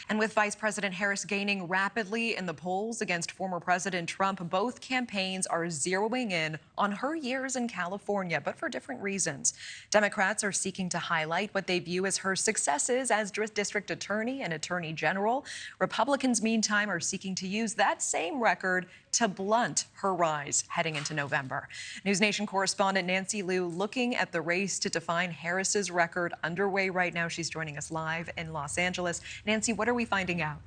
And with Vice President Harris gaining rapidly in the polls against former President Trump, both campaigns are zeroing in on her years in California, but for different reasons. Democrats are seeking to highlight what they view as her successes as district attorney and attorney general. Republicans, meantime, are seeking to use that same record to blunt her rise heading into November. NewsNation correspondent Nancy Liu looking at the race to define Harris's record underway right now. She's joining us live in Los Angeles. Nancy, what are we finding out?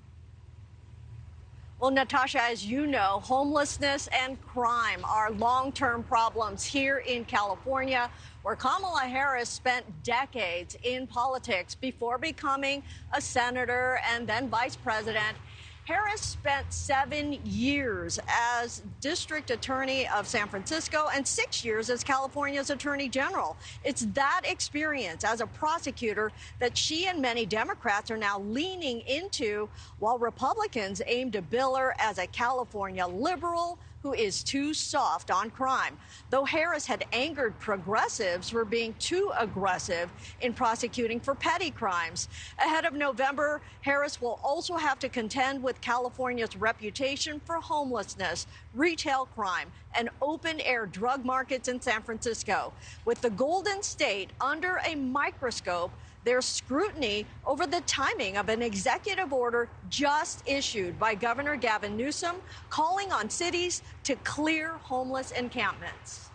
Well, Natasha, as you know, homelessness and crime are long-term problems here in California, where Kamala Harris spent decades in politics before becoming a senator and then vice president. Harris spent 7 years as district attorney of San Francisco and 6 years as California's attorney general. It's that experience as a prosecutor that she and many Democrats are now leaning into, while Republicans aim to bill her as a California liberal who is too soft on crime. Though Harris had angered progressives for being too aggressive in prosecuting for petty crimes. Ahead of November, Harris will also have to contend with California's reputation for homelessness, retail crime, and open-air drug markets in San Francisco. With the Golden State under a microscope, there's scrutiny over the timing of an executive order just issued by Governor Gavin Newsom calling on cities to clear homeless encampments.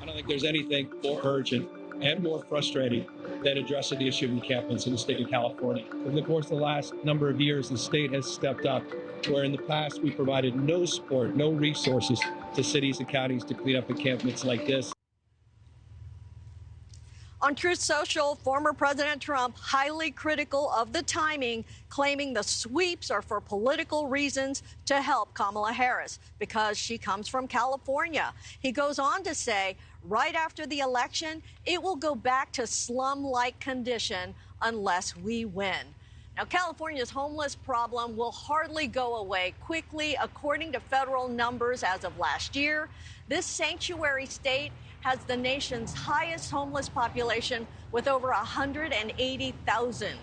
I don't think there's anything more urgent and more frustrating than addressing the issue of encampments in the state of California. In the course of the last number of years, the state has stepped up, where in the past we provided no support, no resources to cities and counties to clean up encampments like this. On Truth Social, former President Trump highly critical of the timing, claiming the sweeps are for political reasons to help Kamala Harris because she comes from California. He goes on to say, right after the election, it will go back to slum-like condition unless we win. Now, California's homeless problem will hardly go away quickly. According to federal numbers as of last year, this sanctuary state has the nation's highest homeless population with over 180,000.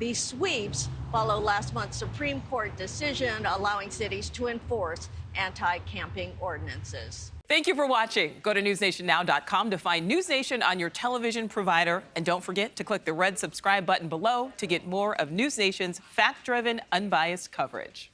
These sweeps follow last month's Supreme Court decision allowing cities to enforce anti-camping ordinances. Thank you for watching. Go to newsnationnow.com to find News Nation on your television provider. And don't forget to click the red subscribe button below to get more of News Nation's fact-driven, unbiased coverage.